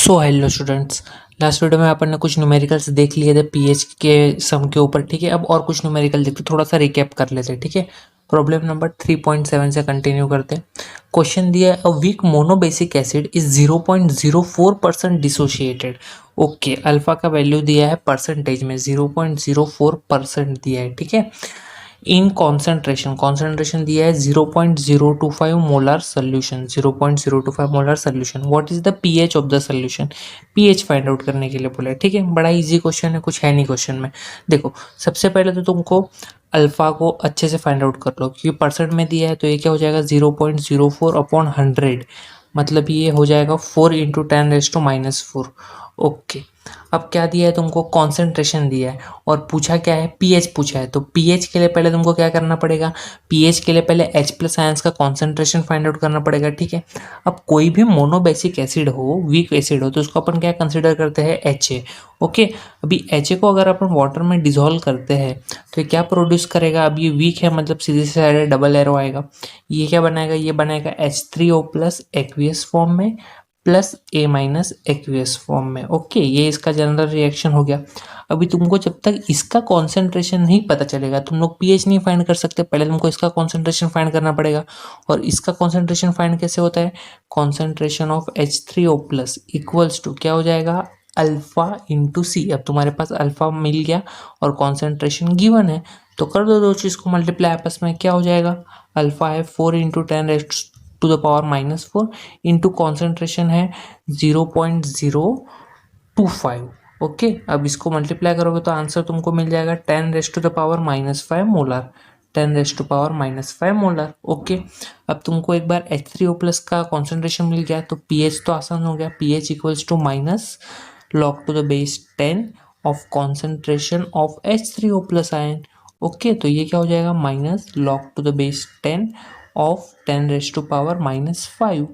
So hello students. Last video में अपन ने कुछ न्यूमेरिकल्स देख लिए थे पीएच के सम के ऊपर। ठीक है, अब और कुछ न्यूमेरिकल देखते, थोड़ा सा रिकैप कर लेते हैं। ठीक है, प्रॉब्लम नंबर 3.7 से कंटिन्यू करते हैं। क्वेश्चन दिया है, a weak monobasic acid is 0.04% dissociated. Okay, alpha का वैल्यू दिया है परसेंटेज में, 0.04% दिया है। ठीक है, इन कॉन्सेंट्रेशन दिया है 0.025 molar solution, 0.025 molar solution. What is the pH of the solution? PH find out करने के लिए बोला है। ठीक है, बड़ा इजी क्वेश्चन है, कुछ है नहीं क्वेश्चन में। देखो, सबसे पहले तो तुमको अल्फा को अच्छे से फाइंड आउट कर लो, क्योंकि परसेंट में दिया है तो ये क्या हो जाएगा 0.04/100, मतलब ये हो जाएगा 4 इंटू 10⁻⁻⁴। ओके, अब क्या दिया है तुमको? कॉन्सेंट्रेशन दिया है और पूछा क्या है? पीएच पूछा है। तो पीएच के लिए पहले तुमको क्या करना पड़ेगा? पीएच के लिए पहले H+ आयंस का कॉन्सेंट्रेशन फाइंड आउट करना पड़ेगा। ठीक है, अब कोई भी मोनोबेसिक एसिड हो, वीक एसिड हो, तो उसको अपन क्या कंसिडर करते हैं? HA। ओके, अभी HA को अगर अपन वाटर में डिसॉल्व करते हैं तो ये क्या प्रोड्यूस करेगा? अब ये वीक है, मतलब सीधे से साइड डबल एरो आएगा। ये क्या बनाएगा? ये बनाएगा H3O+ एक्वियस फॉर्म में प्लस A- एक्वियस फॉर्म में। ओके, ये इसका जनरल रिएक्शन हो गया। अभी तुमको जब तक इसका कॉन्सेंट्रेशन नहीं पता चलेगा, तुम लोग पीएच नहीं फाइंड कर सकते। पहले तुमको इसका कॉन्सेंट्रेशन फाइंड करना पड़ेगा। और इसका कॉन्सेंट्रेशन फाइंड कैसे होता है? Concentration of H3O+ equals to क्या हो जाएगा? Alpha into C. अब तुम्हारे पास अल्फा मिल गया और कॉन्सेंट्रेशन गिवन है, तो कर दो चीज़ को मल्टीप्लाई आपस में। क्या हो जाएगा? अल्फा है 4 इंटू 10⁻⁻⁴ इंटू कॉन्सेंट्रेशन है 0.025। ओके, अब इसको मल्टीप्लाई करोगे तो आंसर तुमको मिल जाएगा 10⁻⁻5 मोलर, 10⁻⁻5 मोलर। ओके, अब तुमको एक बार H3O+ का कॉन्सेंट्रेशन मिल गया तो पीएच तो आसान हो गया। PH equals to minus log⁻10 of concentration of H3O+ ion. Okay, तो ये क्या हो जाएगा? Minus log⁻10 of 10⁻⁻5।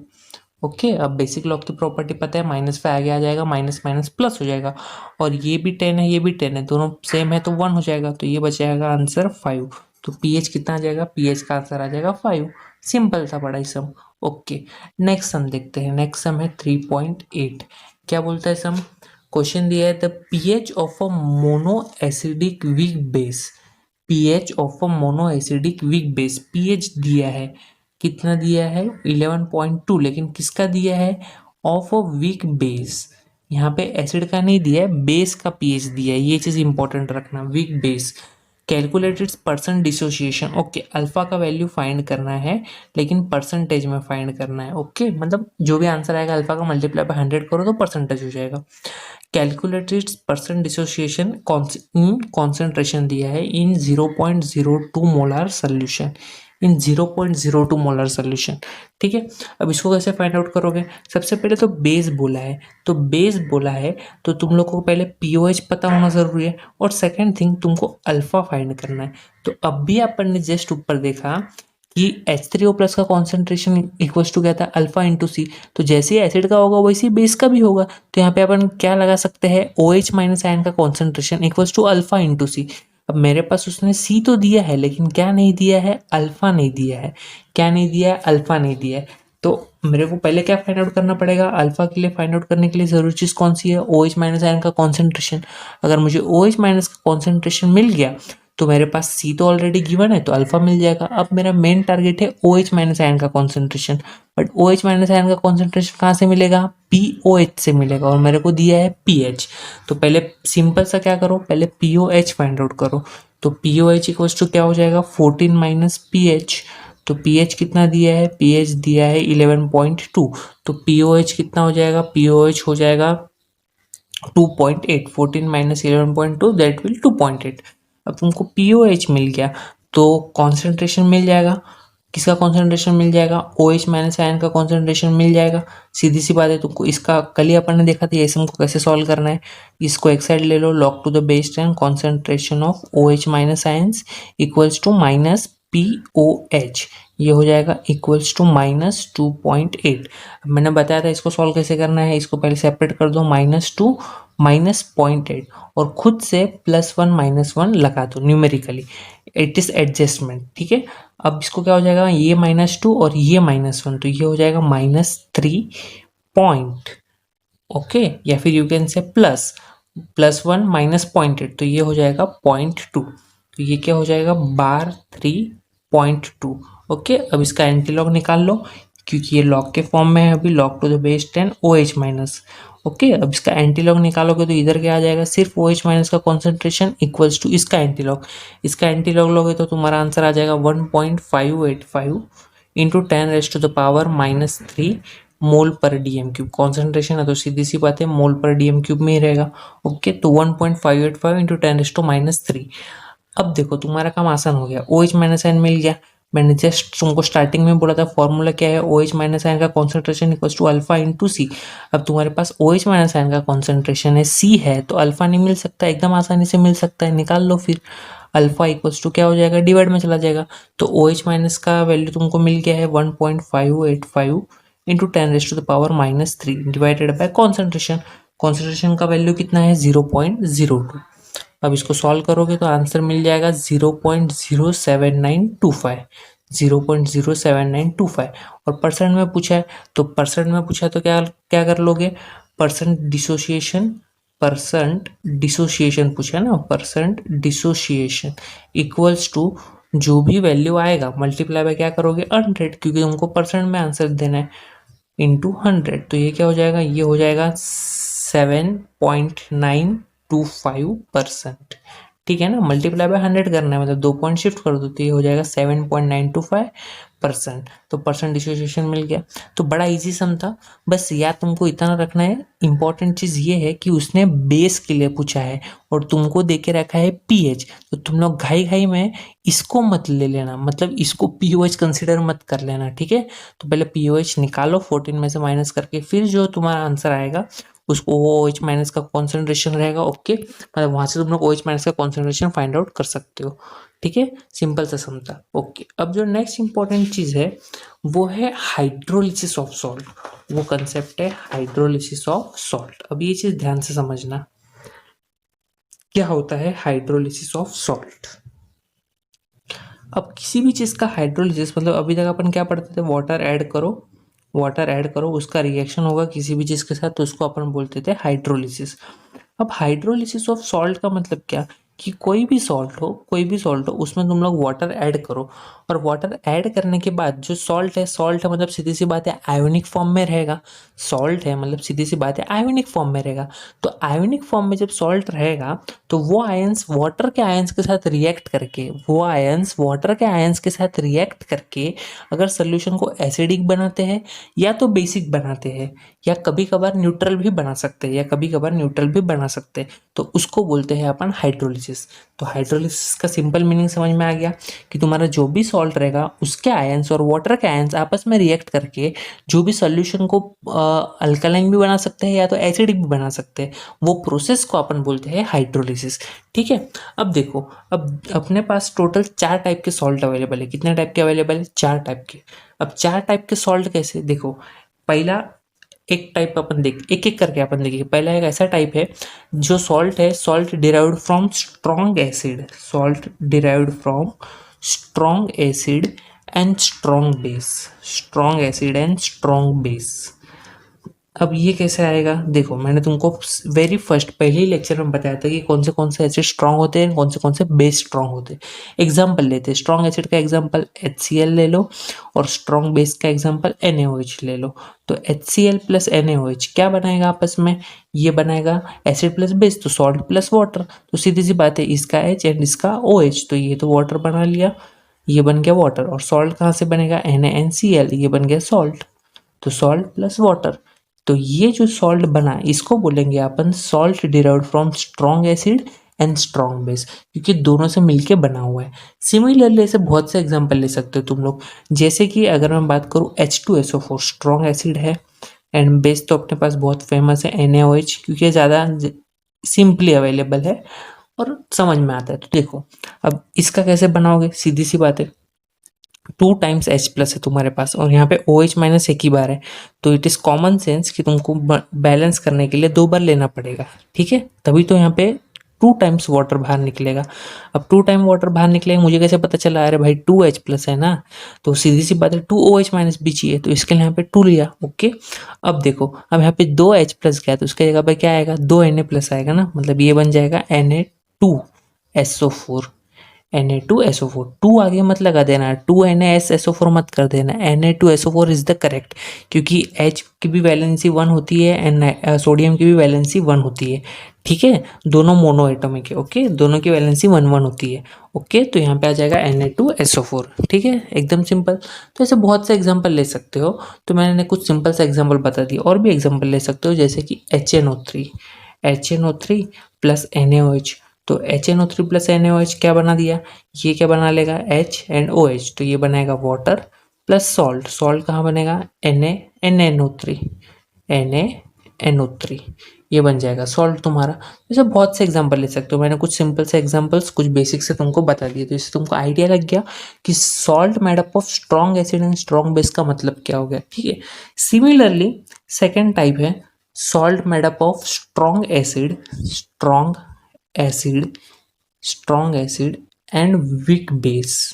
ओके, अब बेसिक लॉ की प्रॉपर्टी पता है, -5 आगे आ जाएगा, माइनस माइनस प्लस हो जाएगा। और ये भी 10 है, ये भी 10 है, दोनों सेम है तो 1 हो जाएगा, तो ये बच जाएगा आंसर 5। तो पीएच कितना आ जाएगा? पीएच का आंसर आ जाएगा 5। सिंपल था बड़ा ही सम। ओके, नेक्स्ट सम देखते हैं। नेक्स्ट सम है 3.8। क्या बोलता है सम? क्वेश्चन दिया है, the pH of a mono acidic weak base. PH of a mono acidic weak base, pH दिया है, कितना दिया है? 11.2, लेकिन किसका दिया है? Of a weak base. यहाँ पे एसिड का नहीं दिया है, बेस का पीएच दिया है, ये चीज़ इंपॉर्टेंट रखना। Weak base, calculated percent dissociation. Okay, alpha का वैल्यू फाइंड करना है, लेकिन परसेंटेज में फाइंड करना है। ओके, मतलब जो भी आंसर आएगा अल्फा का मल्टीप्लाई बाय 100 करो तो परसेंटेज हो जाएगा। Calculated percent dissociation in concentration दिया है इन 0.02 मोलर सोल्यूशन, इन 0.02 मोलर सोल्यूशन। ठीक है, अब इसको कैसे फाइंड आउट करोगे? सबसे पहले तो बेस बोला है, तो बेस बोला है तो तुम लोग को पहले पीओएच पता होना जरूरी है, और सेकंड थिंग तुमको अल्फा फाइंड करना है। तो अब भी अपन ने जस्ट ऊपर देखा कि H3O+ का कॉन्सेंट्रेशन इक्वल्स टू क्या था? अल्फा इंटू सी। तो जैसे ही एसिड का होगा वैसे ही बेस का भी होगा, तो यहाँ पे अपन क्या लगा सकते हैं? OH- आयन का concentration equals to alpha into C. अब मेरे पास उसने सी तो दिया है, लेकिन क्या नहीं दिया है? अल्फा नहीं दिया है। क्या नहीं दिया है? अल्फा नहीं दिया है। तो मेरे को पहले क्या फाइंड आउट करना पड़ेगा? अल्फा के लिए फाइंड आउट करने के लिए जरूरी चीज कौन सी है? OH- आयन का कॉन्सेंट्रेशन। अगर मुझे OH- का कॉन्सेंट्रेशन मिल गया तो मेरे पास सी तो ऑलरेडी गिवन है, तो अल्फा मिल जाएगा। अब मेरा मेन टारगेट है OH- आयन का कॉन्सेंट्रेशन, बट OH- आयन का कॉन्सेंट्रेशन कहाँ से मिलेगा? POH से मिलेगा, और मेरे को दिया है पीएच। तो पहले सिंपल सा क्या करो? पहले POH फाइंड आउट करो। तो POH इक्वल्स टू क्या हो जाएगा? 14 माइनस पीएच। तो पीएच कितना दिया है? पीएच दिया है 11.2। तो POH कितना हो जाएगा? POH हो जाएगा 2.8। 14 माइनस 11.2 दैट विल 2.8। अब तुमको पीओएच मिल गया तो कॉन्सेंट्रेशन मिल जाएगा। किसका कॉन्सेंट्रेशन मिल जाएगा? OH- आयन का कॉन्सेंट्रेशन मिल जाएगा। सीधी सी बात है, तुमको इसका कल ही अपन ने देखा था ये सम को कैसे सॉल्व करना है। इसको एक साइड ले लो, log⁻10 concentration of OH- ions equals to minus POH, ये हो जाएगा इक्वल्स टू -2.8। मैंने बताया था इसको सॉल्व कैसे करना है। इसको पहले सेपरेट कर दो, -2 -0.8, और खुद से +1 -1 लगा दो न्यूमेरिकली। It is adjustment. ठीक है, अब इसको क्या हो जाएगा? ये -2 और ये -1, तो ये हो जाएगा -3 पॉइंट ओके, या फिर यू कैन से +1 माइनस 0.8, तो ये हो जाएगा 0.2, तो ये क्या हो जाएगा bar3.2। ओके, अब इसका एंटीलॉग निकाल लो, क्योंकि ये लॉग के फॉर्म में है अभी, log to the base 10 OH minus. Okay, अब इसका एंटीलॉग निकालोगे तो इधर क्या आ जाएगा, सिर्फ OH माइनस का कॉन्सेंट्रेशन इक्वल्स टू इसका एंटीलॉग। इसका एंटीलॉग लोगे तो तुम्हारा आंसर आ जाएगा 1.585 इंटू 10⁻³ मोल पर DM³ कॉन्सेंट्रेशन है तो सीधी सी बात है मोल पर DM³ में ही रहेगा। ओके, तो 1.585 इंटू 10⁻³ अब देखो तुम्हारा काम आसान हो गया, OH माइनस आयन मिल गया। मैंने जस्ट तुमको स्टार्टिंग में बोला था फॉर्मूला क्या है, OH माइनस आयन का concentration equals to alpha into C. अब तुम्हारे पास OH माइनस आयन का कॉन्सेंट्रेशन है C है, तो अल्फा नहीं मिल सकता, एकदम आसानी से मिल सकता है, निकाल लो फिर। अल्फा इक्वल्स टू क्या हो जाएगा, डिवाइड में चला जाएगा, तो OH माइनस का वैल्यू तुमको मिल गया है 1.585 into 10⁻³ divided by concentration. Concentration का वैल्यू कितना है 0.02। अब इसको सॉल्व करोगे तो आंसर मिल जाएगा 0.07925, 0.07925। और परसेंट में पूछा है तो क्या क्या कर लोगे, परसेंट डिसोसिएशन पूछा है ना, परसेंट डिसोसिएशन इक्वल्स टू जो भी वैल्यू आएगा मल्टीप्लाई बाय क्या करोगे 100, क्योंकि तुमको परसेंट में आंसर देना है, इंटू 100। तो ये क्या हो जाएगा, ये हो जाएगा 7.925%। ठीक है ना, मल्टीप्लाई बाय 100 करना है, मतलब 2 पॉइंट शिफ्ट कर दो तो ये हो जाएगा 7.925%। तो परसेंट डिसोसिएशन मिल गया। तो बड़ा इजी सम था, बस याद तुमको इतना रखना है। इंपॉर्टेंट चीज़ ये है कि उसने बेस के लिए पूछा है और तुमको दे के रखा है पीएच, तो तुम लोग घाई घाई में इसको मत ले लेना, मतलब इसको पीओएच कंसिडर मत कर लेना। ठीक है, तो पहले पीओएच निकालो 14 में से माइनस करके, फिर जो तुम्हारा आंसर आएगा उसको वो OH माइनस का कॉन्सेंट्रेशन रहेगा। ओके, मतलब वहां से तुम लोग OH माइनस का कॉन्सेंट्रेशन फाइंड आउट कर सकते हो। ठीक है, सिंपल सा सम था। ओके, अब जो नेक्स्ट इंपॉर्टेंट चीज है वो है हाइड्रोलिसिस ऑफ सॉल्ट। वो कंसेप्ट है हाइड्रोलिसिस ऑफ सॉल्ट। अब ये चीज ध्यान से समझना, क्या होता है हाइड्रोलिसिस ऑफ सॉल्ट। अब किसी भी चीज़ का हाइड्रोलिसिस, मतलब अभी तक अपन क्या पढ़ते थे, वाटर ऐड करो उसका रिएक्शन होगा किसी भी चीज़ के साथ, तो उसको अपन बोलते थे हाइड्रोलिसिस। अब हाइड्रोलिसिस ऑफ सॉल्ट का मतलब क्या, कि कोई भी सॉल्ट हो उसमें तुम लोग वाटर ऐड करो, और वाटर ऐड करने के बाद जो सॉल्ट है मतलब सीधी सी बात है आयोनिक फॉर्म में रहेगा। सॉल्ट है मतलब सीधी सी बात है आयोनिक फॉर्म में रहेगा। तो आयोनिक फॉर्म में जब सॉल्ट रहेगा तो वो आयंस वाटर के आयंस के साथ रिएक्ट करके अगर सोल्यूशन को एसिडिक बनाते हैं या तो बेसिक बनाते हैं, या कभी कभार न्यूट्रल भी बना सकते हैं, तो उसको बोलते हैं अपन हाइड्रोलिसिस। तो हाइड्रोलिसिस का सिंपल मीनिंग समझ में आ गया कि तुम्हारा जो भी सॉल्ट रहेगा उसके आयंस और वाटर के आयंस आपस में रिएक्ट करके जो भी सोल्यूशन को अल्कलाइन भी बना सकते हैं या तो एसिडिक भी बना सकते हैं, वो प्रोसेस को अपन बोलते हैं हाइड्रोलिसिस। ठीक है, अब देखो, अब अपने पास टोटल 4 टाइप के सॉल्ट अवेलेबल है। कितने टाइप के अवेलेबल है, 4 टाइप के। अब 4 टाइप के सॉल्ट कैसे, देखो पहला एक टाइप अपन एक एक करके अपन देखेंगे। पहला एक ऐसा टाइप है जो salt derived from strong acid and strong base. अब ये कैसे आएगा, देखो मैंने तुमको वेरी फर्स्ट पहले ही लेक्चर में बताया था कि कौन से एसिड स्ट्रांग होते हैं, कौन से बेस स्ट्रांग होते हैं। एग्जाम्पल लेते हैं, स्ट्रॉन्ग एसिड का एग्जाम्पल HCl ले लो और स्ट्रॉन्ग बेस का एग्जाम्पल NaOH ले लो। तो HCl प्लस NaOH क्या बनाएगा आपस में, ये बनाएगा एसिड प्लस बेस, तो सॉल्ट प्लस वाटर। तो सीधी सी बात है, इसका H एंड इसका OH, तो ये तो वाटर बना लिया, ये बन गया वाटर। और सॉल्ट कहाँ से बनेगा, NaNCl, ये बन गया सॉल्ट। तो सॉल्ट प्लस वाटर, तो ये जो सॉल्ट बना इसको बोलेंगे अपन salt derived from strong acid and strong base, क्योंकि दोनों से मिलके बना हुआ है। सिमिलरली ऐसे बहुत से एग्जांपल ले सकते हो तुम लोग, जैसे कि अगर मैं बात करूँ H2SO4 स्ट्रॉन्ग एसिड है, एंड बेस तो अपने पास बहुत फेमस है NaOH, क्योंकि ज़्यादा सिंपली अवेलेबल है और समझ में आता है। तो देखो अब इसका कैसे बनाओगे, सीधी सी बात है, 2 टाइम्स H प्लस है तुम्हारे पास और यहाँ पे OH माइनस एक ही बार है, तो इट इज कॉमन सेंस कि तुमको बैलेंस करने के लिए 2 बार लेना पड़ेगा। ठीक है, तभी तो यहाँ पे 2 टाइम्स वाटर बाहर निकलेगा। अब 2 टाइम वाटर बाहर निकलेगा, मुझे कैसे पता चला? अरे भाई 2H प्लस है ना, तो सीधी सी बात है 2OH माइनस बी चाहिए, तो इसके लिए यहाँ पे 2 लिया। ओके, अब देखो, अब यहाँ पे 2H प्लस गया तो उसकी जगह पे क्या आएगा? 2Na प्लस आएगा ना, मतलब ये बन जाएगा Na2SO4। Na2SO4, 2 आगे मत लगा देना, 2NaSSO4 मत कर देना, Na2SO4 इज द करेक्ट, क्योंकि H की भी वैलेंसी 1 होती है एंड सोडियम की भी वैलेंसी 1 होती है। ठीक है, दोनों मोनो एटॉमिक है। ओके, दोनों की वैलेंसी 1 1 होती है। ओके, तो यहाँ पे आ जाएगा Na2SO4। ठीक है, एकदम सिंपल। तो ऐसे बहुत से एग्जाम्पल ले सकते हो, तो मैंने कुछ सिंपल सा एग्जाम्पल बता दिया, और भी एग्जाम्पल ले सकते हो, जैसे कि HNO3 प्लस NaOH। तो HNO3 प्लस NaOH क्या बना दिया? ये क्या बना लेगा? H एंड OH, तो ये बनाएगा वाटर प्लस सॉल्ट। सॉल्ट कहाँ बनेगा? NaNO3 NaNO3, ये बन जाएगा सॉल्ट तुम्हारा। जैसे बहुत से एग्जांपल ले सकते हो, मैंने कुछ सिंपल से एग्जांपल्स, कुछ बेसिक से तुमको बता दिए, तो इससे तुमको आइडिया लग गया कि salt made up of strong acid and strong base का मतलब क्या हो गया। ठीक है, सिमिलरली सेकेंड टाइप है salt made up of strong acid and weak base.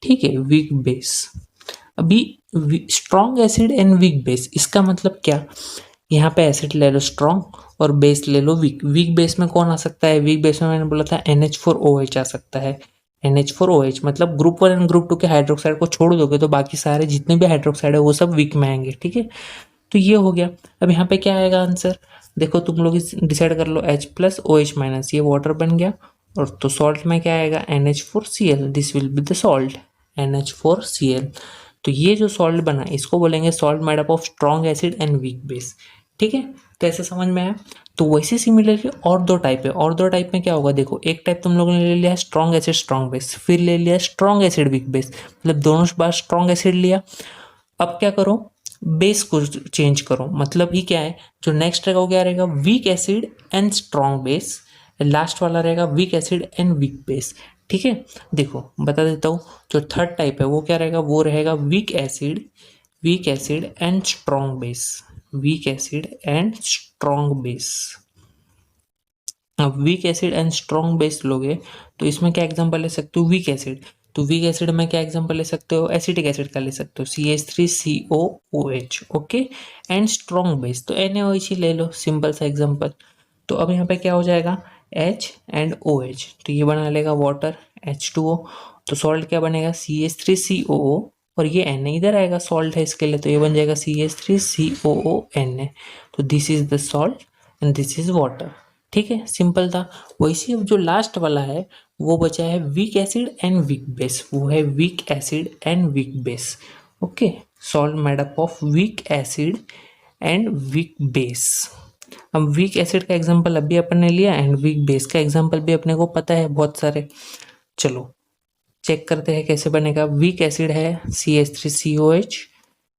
ठीक है, वीक बेस। अभी strong acid and weak base, इसका मतलब क्या? यहाँ पे एसिड ले लो स्ट्रॉन्ग और बेस ले लो वीक। वीक बेस में कौन आ सकता है? वीक बेस में मैंने बोला था NH4OH आ सकता है। NH4OH मतलब ग्रुप 1 एंड ग्रुप 2 के हाइड्रोक्साइड को छोड़ दोगे तो बाकी सारे जितने भी हाइड्रोक्साइड है वो सब वीक में आएंगे। ठीक है, तो ये हो गया। अब यहाँ पे क्या आएगा आंसर? देखो तुम लोग डिसाइड कर लो, H प्लस OH माइनस, ये वाटर बन गया, और तो सॉल्ट में क्या आएगा? NH4Cl, this will be the salt, NH4Cl। तो ये जो सॉल्ट बना इसको बोलेंगे salt made up of strong acid and weak base. ठीक है, तो ऐसे समझ में आया। तो वैसे सिमिलरली और दो टाइप है, और दो टाइप में क्या होगा? देखो, एक टाइप तुम लोगों ने ले लिया स्ट्रॉन्ग एसिड स्ट्रॉन्ग बेस, फिर ले लिया स्ट्रॉन्ग एसिड वीक बेस, मतलब दोनों बार स्ट्रॉन्ग एसिड लिया। अब क्या करो? बेस को चेंज करो, मतलब ही क्या है, जो नेक्स्ट रहेगा वो क्या रहेगा? Weak acid and strong base. Last वाला रहेगा weak acid and weak base. ठीक है, देखो बता देता हूँ, जो थर्ड टाइप है वो क्या रहेगा? वो रहेगा weak acid and strong base, weak acid and strong base. अब weak acid and strong base लोगे तो इसमें क्या एग्जांपल ले सकते हो? वीक एसिड, तो वीक एसिड में क्या एग्जांपल ले सकते हो? एसिटिक एसिड का ले सकते हो, CH3COOH। Okay, and strong base तो NaOH ही ले लो, सिंपल सा एग्जांपल। तो अब यहाँ पे क्या हो जाएगा? H एंड OH, तो ये बना लेगा वाटर H2O। तो सॉल्ट क्या बनेगा? CH3COO, और ये Na इधर आएगा, सॉल्ट है इसके लिए, तो ये बन जाएगा CH3COONa। तो this is the salt and this is water. ठीक है, सिंपल था। वैसे अब जो लास्ट वाला है वो बचा है week acid and weak base, वो है week acid and weak base. Okay, salt made up of week acid and weak base. अब वीक एसिड का एग्जांपल अभी अपन ने लिया एंड वीक बेस का एग्जांपल भी अपने को पता है बहुत सारे। चलो चेक करते हैं कैसे बनेगा। वीक एसिड है CH3COH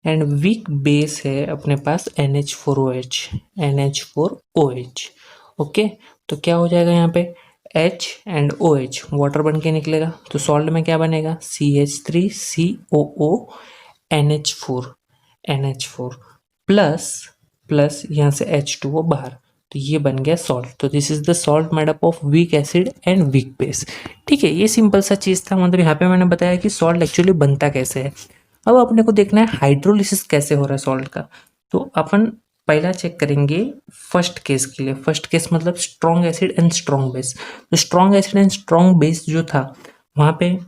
एंड वीक बेस है अपने पास NH4OH। ओके, तो क्या हो जाएगा यहाँ पे? H एंड OH वाटर बन के निकलेगा, तो सॉल्ट में क्या बनेगा? CH3COO NH4 प्लस यहाँ से H2O बाहर, तो ये बन गया सॉल्ट। तो this is the salt made up of week acid and weak base. ठीक है, ये सिंपल सा चीज़ था, मतलब यहाँ पे मैंने बताया कि सॉल्ट एक्चुअली बनता कैसे है। अब अपने को देखना है हाइड्रोलिसिस कैसे हो रहा है सॉल्ट का। तो अपन पहला चेक करेंगे फर्स्ट केस के लिए। फर्स्ट केस मतलब strong acid and strong base. तो strong acid and strong base जो था वहाँ पे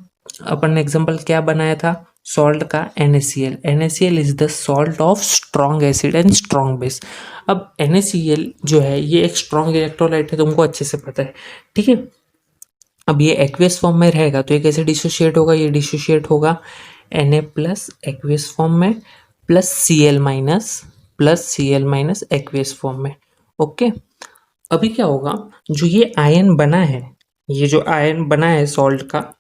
अपन ने एग्जांपल क्या बनाया था? सॉल्ट का NaCl। NaCl is the salt of strong acid and strong base. अब NaCl जो है ये एक स्ट्रॉन्ग इलेक्ट्रोलाइट है, तुमको अच्छे से पता है। ठीक है, अब ये एक्वियस फॉर्म में रहेगा तो ये कैसे डिसोशिएट होगा? ये डिसोशिएट होगा Na प्लस एक्वियस फॉर्म में plus Cl minus aqueous form में। ओके, अभी क्या होगा? जो ये आयन बना है, ये जो आयन बना है सॉल्ट का,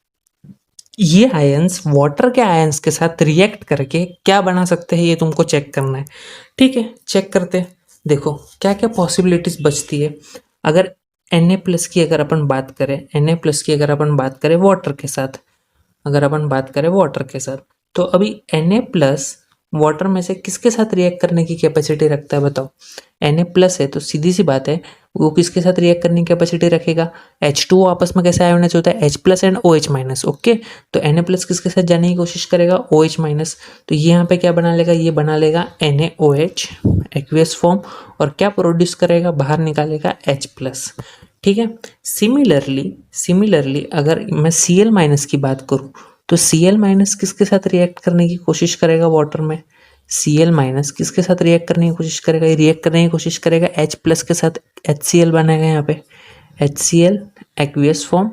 ये आयंस वाटर के आयंस के साथ रिएक्ट करके क्या बना सकते हैं ये तुमको चेक करना है। ठीक है, चेक करते हैं। देखो क्या क्या पॉसिबिलिटीज बचती है। अगर Na प्लस की अगर अपन बात करें वाटर के साथ, तो अभी Na प्लस वाटर में से किसके साथ रिएक्ट करने की कैपेसिटी रखता है बताओ? Na प्लस है तो सीधी सी बात है वो किसके साथ रिएक्ट करने की कैपेसिटी रखेगा, H2O आपस में कैसे आयोनाइज होता है, H plus and OH minus. Okay, तो Na प्लस किसके साथ जाने की कोशिश करेगा, OH माइनस। तो ये यहाँ पे क्या बना लेगा, ये बना लेगा NaOH एक्वियस फॉर्म, और क्या प्रोड्यूस करेगा, बाहर निकालेगा H प्लस। ठीक है, सिमिलरली अगर मैं Cl माइनस की बात करूँ तो Cl माइनस किसके साथ रिएक्ट करने की कोशिश करेगा वाटर में, Cl माइनस किसके साथ रिएक्ट करने की कोशिश करेगा, ये रिएक्ट करने की कोशिश करेगा H प्लस के साथ, HCl बनेगा यहाँ पे, HCl एक्वियस फॉर्म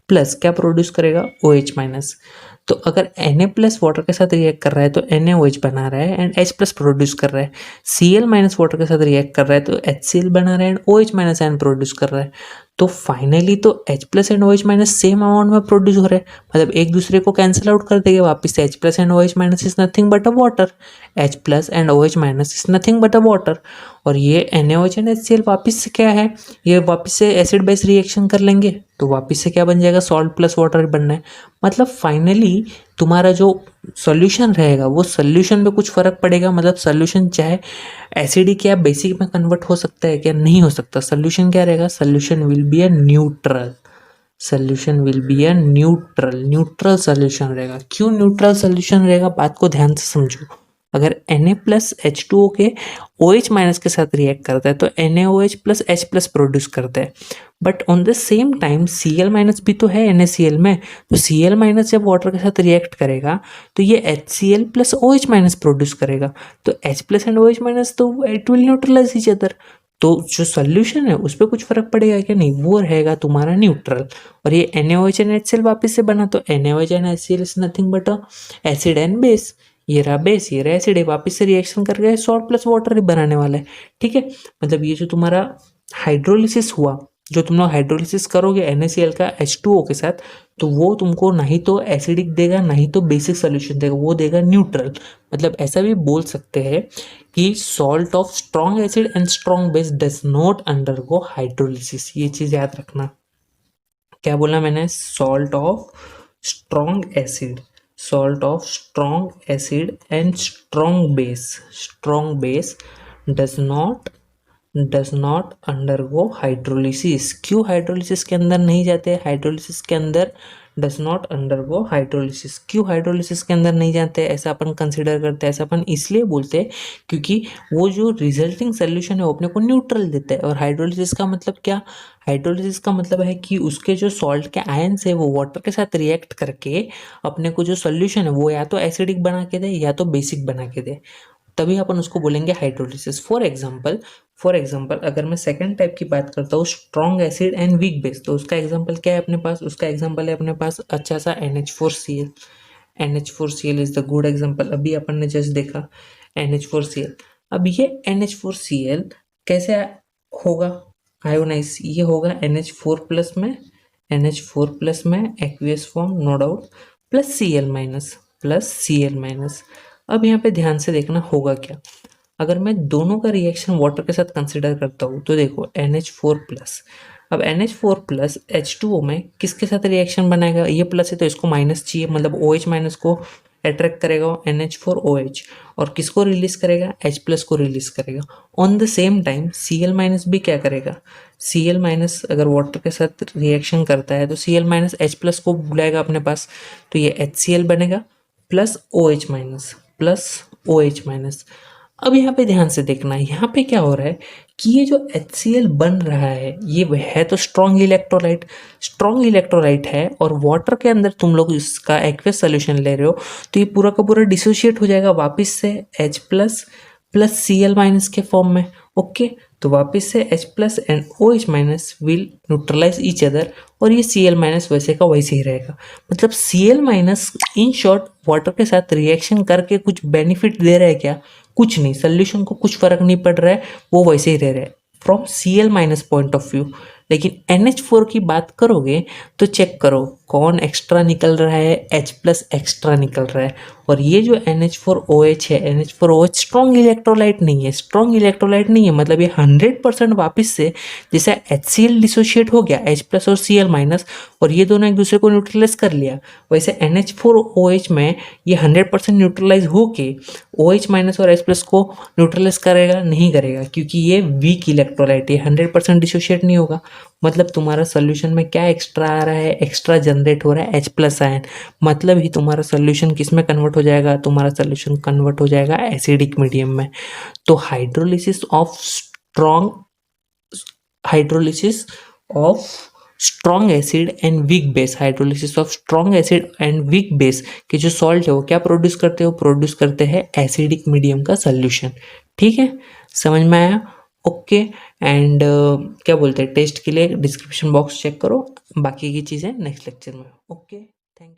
प्लस क्या प्रोड्यूस करेगा, OH माइनस। तो अगर Na प्लस वाटर के साथ रिएक्ट कर रहा है तो NaOH बना रहा है एंड H प्लस प्रोड्यूस कर रहा है, Cl माइनस वाटर के साथ रिएक्ट कर रहा है तो HCl बना रहा है and OH minus ion produce कर रहा है। तो फाइनली तो H plus and OH minus same amount में प्रोड्यूस हो रहे हैं, मतलब एक दूसरे को कैंसिल आउट कर देंगे वापस से। H plus and OH minus is nothing but a water, H plus and OH minus is nothing but a water. और ये NaOH एंड HCl वापस से क्या है, ये वापस से एसिड बेस रिएक्शन कर लेंगे तो वापस से क्या बन जाएगा, सॉल्ट प्लस वाटर बनना है। मतलब फाइनली तुम्हारा जो सॉल्यूशन रहेगा वो सॉल्यूशन में कुछ फर्क पड़ेगा, मतलब सॉल्यूशन चाहे एसिडिक या बेसिक में कन्वर्ट हो सकता है क्या, नहीं हो सकता। सॉल्यूशन क्या रहेगा, solution will be a neutral, neutral solution रहेगा। क्यों न्यूट्रल सॉल्यूशन रहेगा, बात को ध्यान से समझो। अगर Na प्लस H2O के OH माइनस के साथ रिएक्ट करता है तो NaOH plus H plus produce करता है, but on the same time Cl minus भी तो है NaCl में, तो Cl माइनस जब वाटर के साथ रिएक्ट करेगा तो ये HCl plus OH minus produce करेगा, तो H plus and OH minus तो it will neutralise each other. तो जो सोल्यूशन है उस पर कुछ फर्क पड़ेगा क्या, नहीं, वो रहेगा तुम्हारा न्यूट्रल। और ये NaOH एंड HCl वापस से बना तो NaOH and HCl is nothing but acid and base, ये रहा बेस ये रहा एसिड है, वापस से रिएक्शन करके सॉल्ट प्लस वाटर ही बनाने वाला है। ठीक है, मतलब ये जो तुम्हारा हाइड्रोलिसिस हुआ, जो तुम लोग हाइड्रोलिसिस करोगे NaCl का H2O के साथ, तो वो तुमको नहीं तो एसिडिक देगा नहीं तो बेसिक सोल्यूशन देगा, वो देगा न्यूट्रल। मतलब ऐसा भी बोल सकते हैं कि salt of strong acid and strong base does not undergo hydrolysis, ये चीज याद रखना। क्या बोला मैंने, salt of strong acid and strong base does not undergo hydrolysis. क्यों हाइड्रोलिसिस के अंदर नहीं जाते, हाइड्रोलिसिस के अंदर डज नॉट अंडरगो हाइड्रोलिसिस, क्यों हाइड्रोलिसिस के अंदर नहीं जाते, ऐसा अपन कंसिडर करते हैं, ऐसा अपन इसलिए बोलते हैं क्योंकि वो जो रिजल्टिंग सोल्यूशन है वो अपने को न्यूट्रल देता है। और हाइड्रोलिसिस का मतलब क्या, हाइड्रोलिसिस का मतलब है कि उसके जो सॉल्ट के आयन्स है वो वाटर के साथ रिएक्ट करके अपने को जो सोल्यूशन है वो या तो एसिडिक बना के दे या तो बेसिक बना के दे, तभी अपन उसको बोलेंगे हाइड्रोलिसिस। फॉर एग्जाम्पल अगर मैं सेकंड टाइप की बात करता हूँ, strong acid and weak base, तो उसका एग्जाम्पल क्या है अपने पास, उसका एग्जाम्पल है अपने पास अच्छा सा NH4Cl। NH4Cl is the good example, अभी अपन ने जस्ट देखा NH4Cl। अब ये NH4Cl कैसे होगा आयोनाइज, ये होगा NH4 प्लस में aqueous form no doubt plus Cl minus. अब यहाँ पे ध्यान से देखना होगा क्या, अगर मैं दोनों का रिएक्शन वाटर के साथ कंसिडर करता हूँ तो देखो NH4 प्लस, अब NH4 प्लस H2O में किसके साथ रिएक्शन बनाएगा, ये प्लस है तो इसको माइनस चाहिए, मतलब OH माइनस को अट्रैक्ट करेगा NH4OH, और किसको रिलीज करेगा, H प्लस को रिलीज करेगा। On the same time Cl minus भी क्या करेगा, Cl माइनस अगर वाटर के साथ रिएक्शन करता है तो Cl माइनस H प्लस को बुलाएगा अपने पास, तो ये HCl बनेगा प्लस OH माइनस। अब यहाँ पे ध्यान से देखना, यहाँ पे क्या हो रहा है कि ये जो HCl बन रहा है ये है तो स्ट्रॉन्ग इलेक्ट्रोलाइट है, और वाटर के अंदर तुम लोग इसका एक्वस सोल्यूशन ले रहे हो तो ये पूरा का पूरा डिसोशिएट हो जाएगा वापस से H प्लस Cl माइनस के फॉर्म में। ओके, तो वापस से H plus and OH minus will neutralise each other, और ये Cl माइनस वैसे का वैसे ही रहेगा। मतलब Cl minus in short water के साथ रिएक्शन करके कुछ बेनिफिट दे रहा है क्या, कुछ नहीं, सोल्यूशन को कुछ फर्क नहीं पड़ रहा है, वो वैसे ही रह रहा है from Cl minus point of view. लेकिन NH4 की बात करोगे तो चेक करो, कौन एक्स्ट्रा निकल रहा है, H प्लस एक्स्ट्रा निकल रहा है। और ये जो NH4OH है, NH4OH स्ट्रॉन्ग इलेक्ट्रोलाइट नहीं है, स्ट्रॉन्ग इलेक्ट्रोलाइट नहीं है, मतलब ये 100% वापस से जैसे HCl डिसोशिएट हो गया, H प्लस और Cl माइनस, और ये दोनों एक दूसरे को न्यूट्रलाइज कर लिया, वैसे NH4OH में ये 100% न्यूट्रलाइज होके OH माइनस और H प्लस को न्यूट्रलाइज करेगा नहीं करेगा, क्योंकि ये वीक इलेक्ट्रोलाइट है, 100% डिसोशिएट नहीं होगा। मतलब तुम्हारा सोल्यूशन में क्या एक्स्ट्रा आ रहा है, एक्स्ट्रा जनरेट हो रहा है H प्लस आयन, मतलब ही तुम्हारा सोल्यूशन किस में कन्वर्ट हो जाएगा, तुम्हारा सोल्यूशन कन्वर्ट हो जाएगा एसिडिक मीडियम में। तो hydrolysis of strong acid and weak base, hydrolysis of strong acid and weak base के जो सॉल्ट है वो क्या प्रोड्यूस करते हैं, वो प्रोड्यूस करते हैं एसिडिक मीडियम का सोल्यूशन। ठीक है, समझ में आया? ओके। एंड क्या बोलते हैं, टेस्ट के लिए डिस्क्रिप्शन बॉक्स चेक करो, बाकी की चीज़ें नेक्स्ट लेक्चर में। Okay, thank you.